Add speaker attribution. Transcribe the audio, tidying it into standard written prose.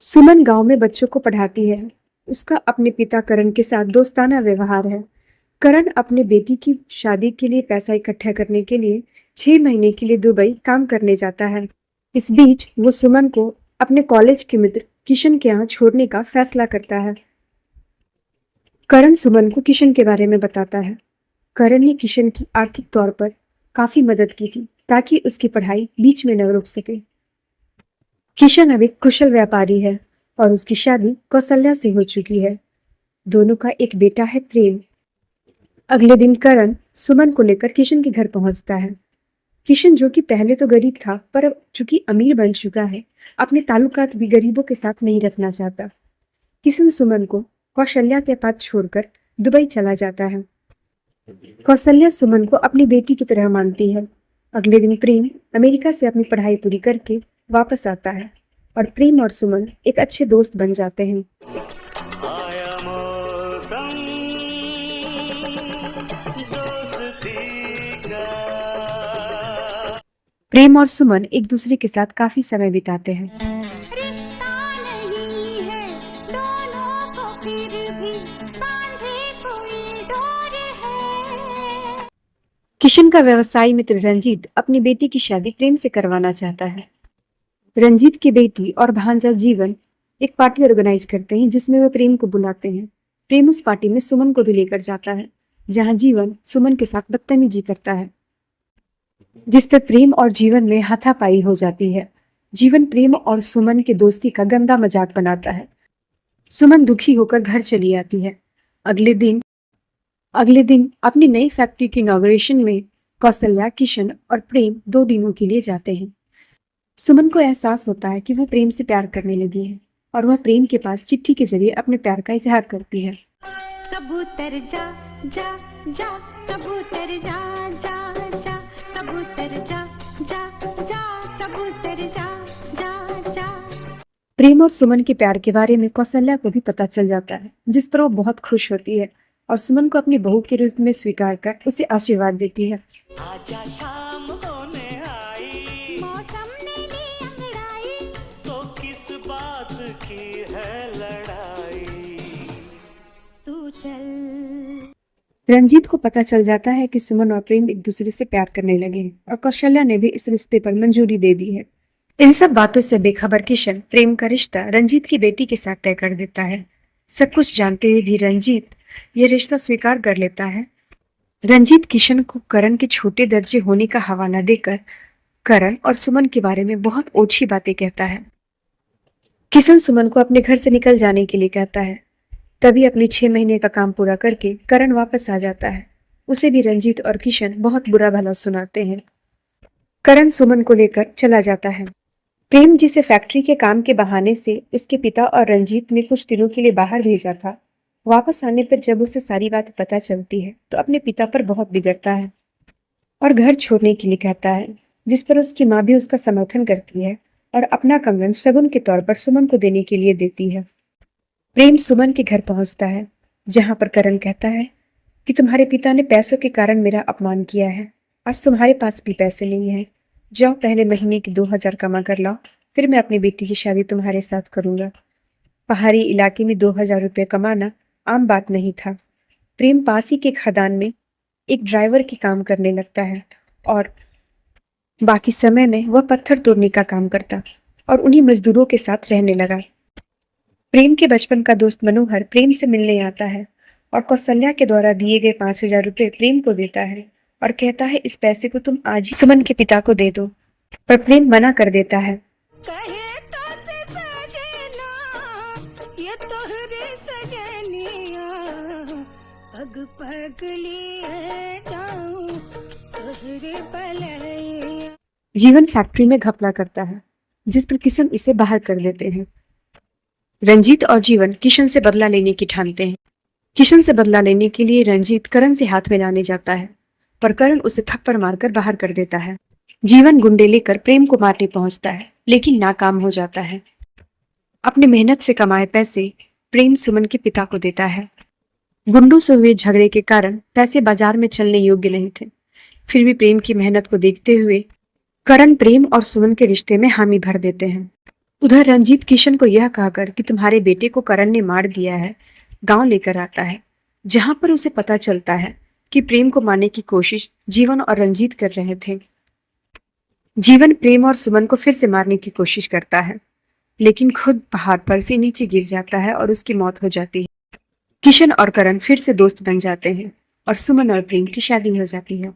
Speaker 1: सुमन गांव में बच्चों को पढ़ाती है। उसका अपने पिता करण के साथ दोस्ताना व्यवहार है। करण अपने बेटी की शादी के लिए पैसा इकट्ठा करने के लिए 6 महीने के लिए दुबई काम करने जाता है। इस बीच वो सुमन को अपने कॉलेज के मित्र किशन के यहाँ छोड़ने का फैसला करता है। करण सुमन को किशन के बारे में बताता है। करण ने किशन की आर्थिक तौर पर काफी मदद की थी ताकि उसकी पढ़ाई बीच में न रुक सके। किशन अब एक कुशल व्यापारी है और उसकी शादी कौशल्या से हो चुकी है। दोनों का एक बेटा है प्रेम। अगले दिन करण सुमन को लेकर किशन के घर पहुंचता है। किशन जो कि पहले तो गरीब था पर अब चूंकि अमीर बन चुका है, अपने ताल्लुकात भी गरीबों के साथ नहीं रखना चाहता। किशन सुमन को कौशल्या के पास छोड़कर दुबई चला जाता है। कौशल्या सुमन को अपनी बेटी की तरह मानती है। अगले दिन प्रेम अमेरिका से अपनी पढ़ाई पूरी करके वापस आता है और प्रेम और सुमन एक अच्छे दोस्त बन जाते हैं।
Speaker 2: आया मौसम दोस्ती का।
Speaker 1: प्रेम और सुमन एक दूसरे के साथ काफी समय बिताते हैं।
Speaker 3: रिश्ता नहीं है दोनों को फिर भी बांधे कोई डोर है।
Speaker 1: किशन का व्यवसायी मित्र रंजीत अपनी बेटी की शादी प्रेम से करवाना चाहता है। रंजीत की बेटी और भांजा जीवन एक पार्टी ऑर्गेनाइज करते हैं जिसमें वे प्रेम को बुलाते हैं। प्रेम उस पार्टी में सुमन को भी लेकर जाता है, जहां जीवन सुमन के साथ बदतमीजी करता है, जिस पर प्रेम और जीवन में हाथापाई हो जाती है। जीवन प्रेम और सुमन के दोस्ती का गंदा मजाक बनाता है। सुमन दुखी होकर घर चली आती है। अगले दिन अपनी नई फैक्ट्री की इनॉग्रेशन में कौशल्या, किशन और प्रेम 2 दिनों के लिए जाते हैं। सुमन को एहसास होता है कि वह प्रेम से प्यार करने लगी है और वह प्रेम के पास चिट्ठी के जरिए अपने प्यार का इजहार करती है।
Speaker 3: कबूतर जा जा जा, कबूतर जा जा जा, कबूतर जा जा जा, कबूतर जा जा जा।
Speaker 1: प्रेम और सुमन के प्यार के बारे में कौशल्या को भी पता चल जाता है, जिस पर वो बहुत खुश होती है और सुमन को अपनी बहू के रूप में स्वीकार कर उसे आशीर्वाद देती है।
Speaker 2: आजा शाम होने आई,
Speaker 3: मौसम ने ली अंगड़ाई,
Speaker 2: तो किस बात की है लड़ाई।
Speaker 3: तू चल।
Speaker 1: रंजीत को पता चल जाता है कि सुमन और प्रेम एक दूसरे से प्यार करने लगे हैं और कौशल्या ने भी इस रिश्ते पर मंजूरी दे दी है। इन सब बातों से बेखबर किशन प्रेम का रिश्ता रंजीत की बेटी के साथ तय कर देता है। सब कुछ जानते हुए भी रंजीत ये रिश्ता स्वीकार कर लेता है। रंजीत किशन को करण के छोटे दर्जे होने का हवाला देकर करण और सुमन के बारे में बहुत ओछी बातें कहता है। किशन सुमन को अपने घर से निकल जाने के लिए कहता है। तभी अपने 6 महीने का काम पूरा करके करण वापस आ जाता है। उसे भी रंजीत और किशन बहुत बुरा भला सुनाते हैं। करण सुमन को लेकर चला जाता है। प्रेम जिसे फैक्ट्री के काम के बहाने से उसके पिता और रंजीत ने कुछ दिनों के लिए बाहर भेजा था, वापस आने पर जब उसे सारी बात पता चलती है तो अपने पिता पर बहुत बिगड़ता है और घर छोड़ने के लिए कहता है, जिस पर उसकी माँ भी उसका समर्थन करती है और अपना कंगन शगुन के तौर पर सुमन को देने के लिए देती है। प्रेम सुमन के घर पहुंचता है, जहां पर करण कहता है कि तुम्हारे पिता ने पैसों के कारण मेरा अपमान किया है। आज तुम्हारे पास भी पैसे नहीं है। जाओ पहले महीने की 2000 कमा कर लाओ, फिर मैं अपनी बेटी की शादी तुम्हारे साथ करूंगा। पहाड़ी इलाके में 2000 रुपये कमाना आम बात नहीं था। प्रेम पास ही के खदान में एक ड्राइवर के काम करने लगता है और बाकी समय में वह पत्थर तोड़ने का काम करता और उन्हीं मजदूरों के साथ रहने लगा। प्रेम के बचपन का दोस्त मनोहर प्रेम से मिलने आता है और कौशल्या के द्वारा दिए गए 5000 रुपये प्रेम को देता है और कहता है, इस पैसे को तुम आज ही सुमन के पिता को दे दो। पर प्रेम मना कर देता है।
Speaker 3: कहे तो से सजना, ये तोहरे सजनिया, पग पग लिए जाऊं तोहरे बलैया।
Speaker 1: जीवन फैक्ट्री में घपला करता है, जिस पर किशन उसे बाहर कर देते हैं। रंजीत और जीवन किशन से बदला लेने की ठानते हैं। किशन से बदला लेने के लिए रंजीत करण से हाथ मिलाने जाता है, पर करण उसे थप्पड़ मारकर बाहर कर देता है। जीवन गुंडे लेकर प्रेम को मारने पहुंचता है, लेकिन नाकाम हो जाता है। अपने मेहनत से कमाए पैसे प्रेम सुमन के पिता को देता है। गुंडों से हुए झगड़े के कारण पैसे बाजार में चलने योग्य नहीं थे। फिर भी प्रेम की मेहनत को देखते हुए करण प्रेम और सुमन के रिश्ते में हामी भर देते हैं। उधर रंजीत किशन को यह कहकर कि तुम्हारे बेटे को करण ने मार दिया है, गांव लेकर आता है, जहां पर उसे पता चलता है कि प्रेम को मारने की कोशिश जीवन और रंजीत कर रहे थे। जीवन प्रेम और सुमन को फिर से मारने की कोशिश करता है, लेकिन खुद पहाड़ पर से नीचे गिर जाता है और उसकी मौत हो जाती है। किशन और करण फिर से दोस्त बन जाते हैं और सुमन और प्रेम की शादी हो जाती है।